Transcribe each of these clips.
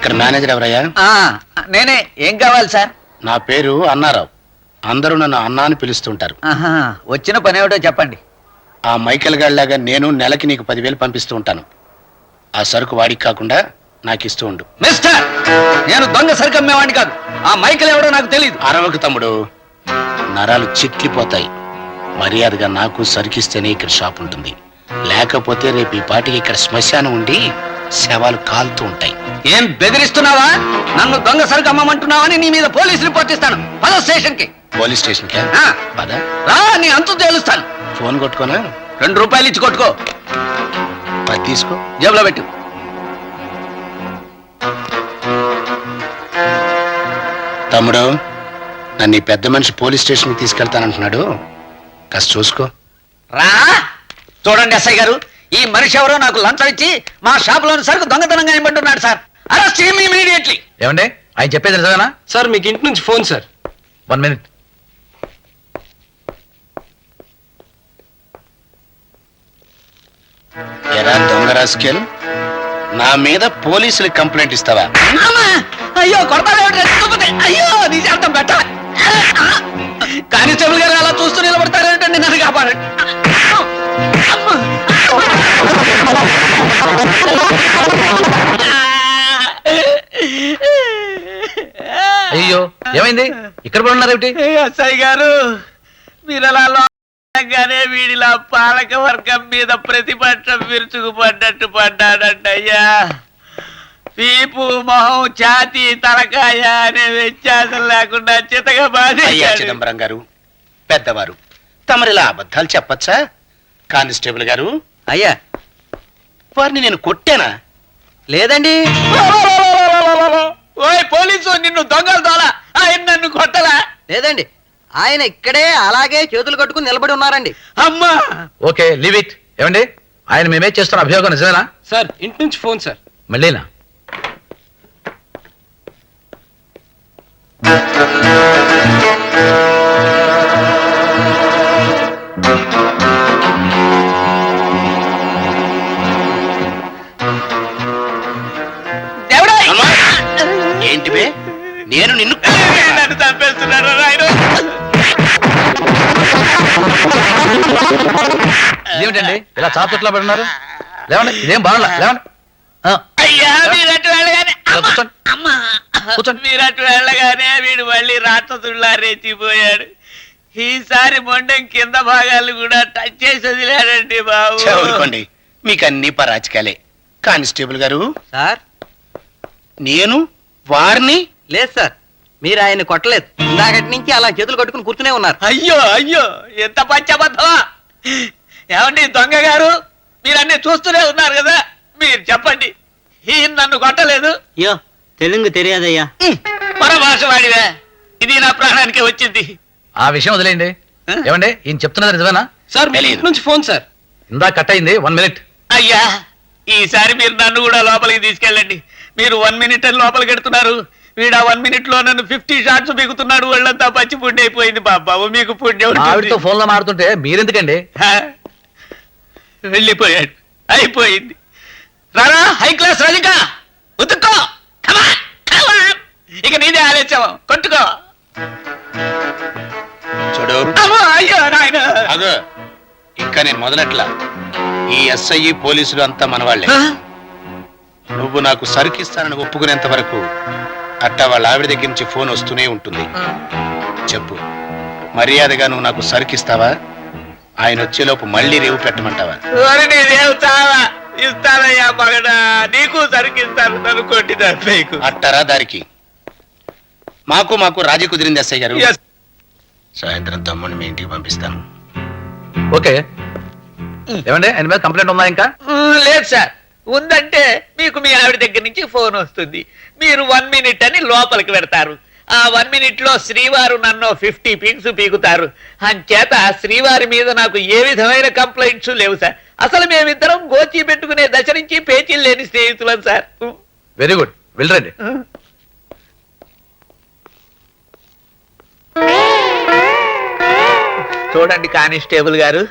ఇక్కడ మేనేజర్ ఎవరయ్యా? నేనే. ఏం కావాలి సార్? నా పేరు అన్నారావు. అందరూ నన్ను అన్నా అని పిలుస్తుంటారు. వచ్చిన పని ఏమిటో చెప్పండి. ఆ మైకేల్ గాడిలాగా నేను నెలకి నీకు 10,000 పంపిస్తూ ఉంటాను. ఆ సరుకు వాడికి కాకుండా నాకు ఇస్తూ ఉండు. మిస్టర్, నేను దొంగ సరుకు అమ్మేవాడిని కాదు. ఆ మైకేల్ ఎవడో నాకు తెలియదు. అరవకు తమ్ముడు, నరాలు చిట్లిపోతాయి. మర్యాదగా నాకు సరుకిస్తేనే ఇక్కడ షాప్ ఉంటుంది. లేకపోతే రేపు ఈ పాటికి ఇక్కడ శ్మశానం ఉండి శవాలు కాలుతూ ఉంటాయి. ఏం బెదిరిస్తున్నావా? నన్ను దొంగ సరుకు అమ్మమంటున్నావని నీ మీద పోలీస్ రిపోర్ట్ ఇస్తాను. పద స్టేషన్ కి. పోలీస్ స్టేషన్ కి రా, నీ అంతు తేలుస్తాను. ఫోన్ కొట్టుకోనా? 2 రూపాయలు ఇచ్చి కొట్టుకో. 10 తీసుకో, జేబులో పెట్టు. తమ్ముడు, నన్ను ఈ పెద్ద మనిషి పోలీస్ స్టేషన్ కి తీసుకెళ్తానంటున్నాడు. కాస్త చూసుకో. రా. చూడండి ఎస్ఐ గారు, ఈ మనిషి ఎవరో నాకు లంచం ఇచ్చి మా షాప్ లోని సరుకు దొంగతనంగా ఇవ్వబడుతున్నాడు సార్. అరెస్ట్ చేయండి ఇమీడియట్లీ. ఏమండి, ఆయన చెప్పేది నిజమేనా? సార్, మీకు ఇంటి నుంచి ఫోన్ సార్. 1 minute. ఎరా దొంగ రాస్కెల్, నా మీద పోలీసులు కంప్లైంట్ ఇస్తావా? అయ్యో కొడతాడు. అయ్యో నీ చేద్దాం బెట్ట. కానిస్టేబుల్ గారు అలా చూస్తూ నిలబడతారేంటండి, నన్ను కాపాడండి. అయ్యో, ఏమైంది? ఇక్కడ కూడా ఉన్నారేమిటి? ఎస్ఐ గారు, మీరు అలా లోగానే వీడిలా పాలక వర్గం మీద ప్రతిపక్షం విరుచుకుపడ్డట్టు పడ్డాడంట. అయ్యా, వీపు, మొహం, ఛాతీ, తలకాయ అనే వ్యత్యాసం లేకుండా చితగా అయ్యా బాధ. చిదంబరం గారు, పెద్దవారు, తమరిలా అబద్ధాలు చెప్పచ్చా? కానిస్టేబుల్ గారు, అయ్యా, వారిని నేను కొట్టానా? లేదండి. ఓయ్ పోలీసు, నిన్ను దొంగలు తోలా. ఆయన నన్ను కొట్టలా. లేదండి, ఆయన ఇక్కడే అలాగే చేతులు కట్టుకుని నిలబడి ఉన్నారండి. అమ్మా. Okay, leave it. ఏమండి, ఆయన మేమే చేస్తున్న అభియోగం నిజమేనా? సార్, ఇంటి నుంచి ఫోన్ సార్. మళ్ళీనా? ఏంటివే? నేను నిన్ను నన్ను చంపేస్తున్నాడు ఆయన. ఏమిటండి ఇలా చాపట్లో పడి ఉన్నారు? లేవండి, ఇదేం బాగుండా. లేవండి. అయ్యా, మీరట్టు వెళ్ళగానే కూర్చోండి. అమ్మా, కూర్చోండి. మీరట్టు వెళ్ళగానే వీడు మళ్ళీ రాక్షసుల్లా రెచ్చిపోయాడు. ఈసారి మొండం కింద భాగాలు కూడా టచ్ చేసి వదిలాడండి బాబు. ఊరుకోండి, మీకు అన్ని పరాచకాలే. కానిస్టేబుల్ గారు సార్, నేను వారిని లేదు సార్, మీరు ఆయన కొట్టలేదు. ఇందాకటి నుంచి అలా చేతులు కట్టుకుని కూర్చునే ఉన్నారు. అయ్యో అయ్యో, ఎంత పచ్చబద్ధమా. ఏమండి దొంగ గారు, మీరు అన్ని చూస్తూనే ఉన్నారు కదా, మీరు చెప్పండి, ఈయన నన్ను కొట్టలేదు. అయ్యో, తెలుగు తెలియదయ్యా. పరభాష వాడివే, ఇది నా ప్రాణానికి వచ్చింది. ఆ విషయం వదిలేయండి. ఏమండి, ఈయన చెప్తున్నది నిజమేనా? సార్, మీ ఇంటి నుంచి ఫోన్ సార్. ఇందా కట్ అయింది. 1 minute. అయ్యా, ఈసారి మీరు నన్ను కూడా లోపలికి తీసుకెళ్ళండి. మీరు 1 minute అని లోపలికి ఎడుతున్నారు. వీడు 1 minute లో నన్ను 50 షాట్స్ బిగుతున్నాడు. ఒళ్ళంతా పచ్చి పుండి అయిపోయింది. బాబు మీకు పుణ్యం. ఆవిడతో ఫోన్ లో మాడుతుంటే మీరెందుకండి? వెళ్ళిపోయాడు, అయిపోయింది. రారా హై క్లాస్ రజిక, ఉతుక్కో. ఇక నీదే ఆలోచన, కొట్టుకో. చూడు, అయ్యో నాయన. అగో, ఇంకా నేను మొదలెట్లా. ఈ ఎస్ఐ పోలీసులు అంతా మనవాళ్లే. నువ్వు నాకు సరుకిస్తానని ఒప్పుకునేంత వరకు అట్టా వాళ్ళ ఆవిడ దగ్గర నుంచి ఫోన్ వస్తూనే ఉంటుంది. చెప్పు, మర్యాదగా నువ్వు నాకు సరుకిస్తావా? ఆయన వచ్చేలోపు మళ్ళీ రేవు పెట్టమంటావా? ఇస్తానయ్యా మగడా, నీకు సరికిస్తాను. నన్ను కొట్టిన అట్టారా దారికి. మాకు రాజీ కుదిరింది ఎస్ఐ గారు. సాయంత్రం తమ్ముడిని మీ ఇంటికి పంపిస్తాను. ఓకే. ఏమండి, ఆయన మీద కంప్లైంట్ ఉందా ఇంకా? లేదు సార్. ఉందంటే మీకు మీ ఆవిడ దగ్గర నుంచి ఫోన్ వస్తుంది. మీరు 1 minute అని లోపలికి పెడతారు. ఆ 1 minute లో శ్రీవారు నన్ను 50 పీక్స్ పీకుతారు. అంచేత శ్రీవారి మీద నాకు ఏ విధమైన కంప్లైంట్స్ లేవు సార్. అసలు మేమిద్దరం గోచి పెట్టుకునే దశ నుంచి పేచీలు లేని స్నేహితులం సార్. వెరీ గుడ్, వెళ్ళండి. చూడండి కానిస్టేబుల్ గారు,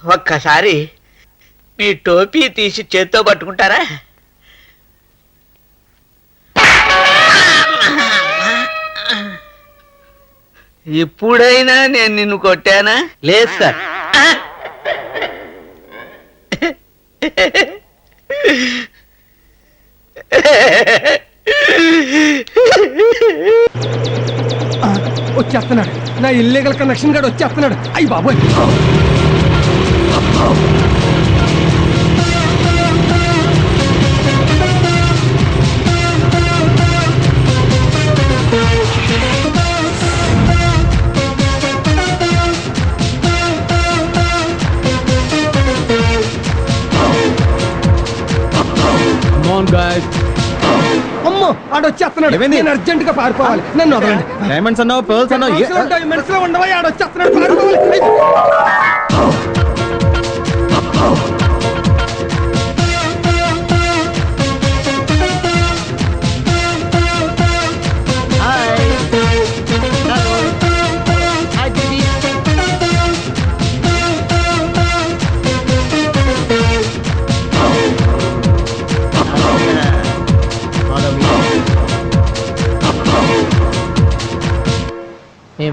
ఒక్కసారి మీ టోపీ తీసి చేత్తో పట్టుకుంటారా? ఇప్పుడైనా నేను నిన్ను కొట్టానా? లేదు సార్. వచ్చేస్తున్నాడు, నా ఇల్లీగల్ కనెక్షన్ గాడు వచ్చేస్తున్నాడు. అయ్యి బాబోయ్. అమ్మో ఆడొచ్చేస్తున్నాడు. నేను అర్జెంట్ గా పారిపోవాలి. నన్ను వదలండి. డైమండ్స్ అన్నావు, పర్ల్స్ అన్నావు. డైమండ్స్ లో ఉండవా? ఆడొచ్చేస్తున్నాడు, పారిపోవాలి.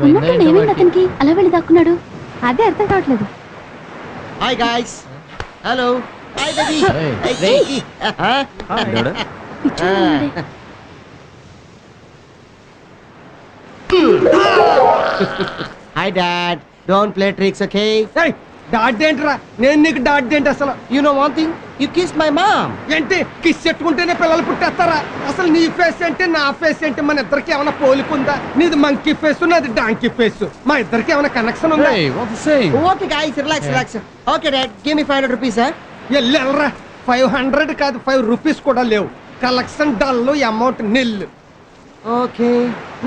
ఉన్నట్టు ఏమైంది అతనికి అలా వెళ్ళి దాక్కున్నాడు? అదే అర్థం కావట్లేదు. Hi guys. Hello. Hi baby. Hi dad. Don't play tricks, okay? Dad ఏంట్రా? నేను నీకు డాడ్ ఏంటి అసలు? You know one thing, you kiss my mom. ఏంటి కిస్ చెట్టుకుంటేనే పిల్లలు పుట్టేస్తారా? అసలు నీ ఫేస్ ఏంటి, నా ఫేస్ ఏంటి? మన ఇద్దరికి ఏమైనా పోలికుందా? నీది మంకీ ఫేస్, నాది డాంకీ ఫేస్. మా ఇద్దరికి ఏమైనా కనెక్షన్ ఉందా? Okay guys, relax relax. Okay dad, give me 500 rupees. వెళ్ళరా. 500 కాదు, 5 రూపీస్ కూడా లేవు. Collection dull, amount nil. Okay,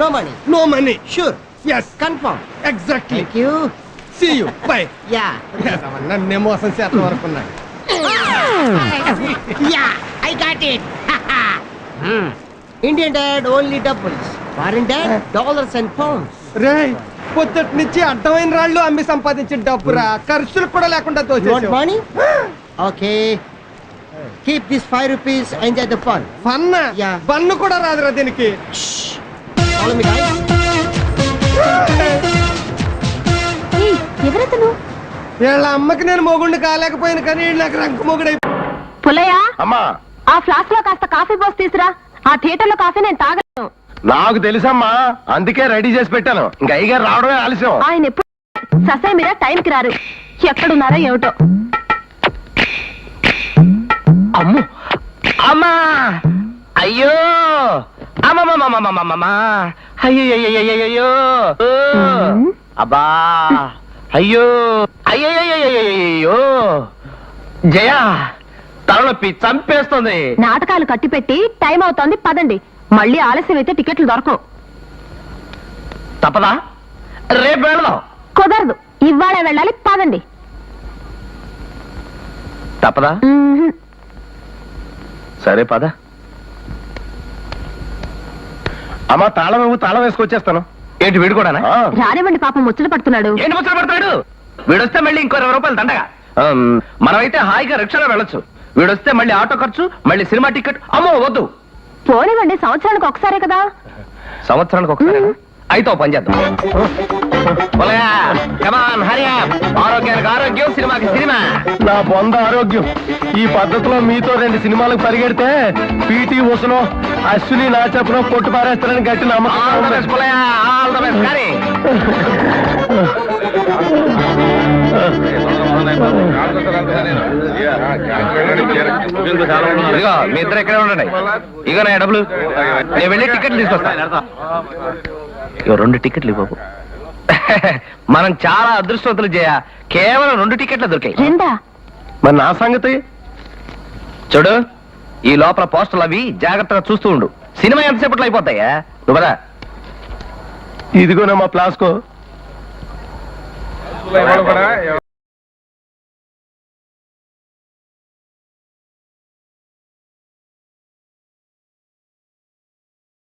no money. No money. Sure. Yes, confirm. Exactly. Thank you. See you, bye. Ya. నన్నే మోసం చేత వరకున్నాడు. Ya, I got it. Indian dad only డబ్బుల్స్, foreign dad dollars and pounds. రే, పొద్దుటి నుంచి అడ్డమైన రాళ్ళు అమ్మి సంపాదించిన డబ్బురా, ఖర్చులు కూడా లేకుండా You want దోచేసావు. money? Okay. Keep this 5 rupees. Enjoy the fun. ఫన్న Yeah. బన్ను కూడా రాదురా దీనికి. Follow me, guys. ఏయ్, ఎవరతను? వీళ్ళ అమ్మకి నేను మొగుండి కాలేకపోయాను, కానీ వీళ్ళు నాకు రంకు మొగుడై. పుల్లయ్య, అమ్మా, ఆ ఫ్లాస్క్ లో కాస్త కాఫీ పోసి తీసురా. ఆ థియేటర్ లో కాఫీ నేను తాగను. నాకు తెలుసమ్మా, అందుకే రెడీ చేసి పెట్టాను. ఇంకా అయ్యగారు రావడమే ఆలస్యం. ఆయన ఎప్పుడు ససే మీరా టైంకి రారు. ఎక్కడున్నారో ఏమిటో. అమ్ము, అమ్మా, అయ్యో, అమ్మమ్మమ్మమ్మమ్మమ్మమ్మా, అయ్యయ్యయ్యయ్యయ్యో, అబ్బా, అయ్యో, అయ్యయ్యయ్యయ్యో, జయ, తలనొప్పి చంపేస్తుంది. నాటకాలు కట్టిపెట్టి టైం అవుతోంది, పదండి. మళ్ళీ ఆలస్యం అయితే టికెట్లు దొరకవు. తప్పదా? రేపు వెళదాం. కుదరదు, ఇవాళే వెళ్ళాలి, పదండి. తప్పదా? మ్మ్హ్. సరే పద. అమ్మా, తాళం వేసుకొచ్చేస్తాను. ఏంటి వీడు కూడా? రానివ్వండి, పాపం ముచ్చట పడుతున్నాడు. ఏంటి ముచ్చట పడతాడు? వీడొస్తే మళ్ళీ ఇంకో 20 రూపాయలు దండగా. మనమైతే హాయిగా రిక్షాలో వెళ్ళొచ్చు. వీడొస్తే మళ్ళీ ఆటో ఖర్చు, మళ్ళీ సినిమా టికెట్. అమ్మో వద్దు. పోనివ్వండి, సంవత్సరానికి ఒకసారే కదా. సంవత్సరానికి ఒకసారి అయితే ఓ పని చేద్దాం. పోలయా, come on, hurry up. ఆరోగ్యానికి ఆరోగ్యం, సినిమాకి సినిమా. నా బొంద ఆరోగ్యం. ఈ పద్ధతిలో మీతో 2 సినిమాలకు పరిగెడితే పీటీ ఉసలో అశ్విని నా చెప్పలో కొట్టు పారేస్తారని గట్టి నమ్మకం. కానీ ఇదిగో మీ ఇద్దరు ఎక్కడే ఉండండి. ఇక నా డబ్బులు నేను వెళ్ళి టికెట్లు తీసుకొస్తా. ఇగో 2 టికెట్లు ఇవ్వకు. మనం చాలా అదృష్టవంతులు చేయ. కేవలం 2 టికెట్లు దొరికాయి. రెండా? మరి నా సంగతి చూడు. ఈ లోపల పోస్టర్లు అవి జాగ్రత్తగా చూస్తూ ఉండు. సినిమా ఎంతసేపట్లో అయిపోతాయా? నువ్వు కదా. ఇదిగోనమ్మా ప్లాస్కో.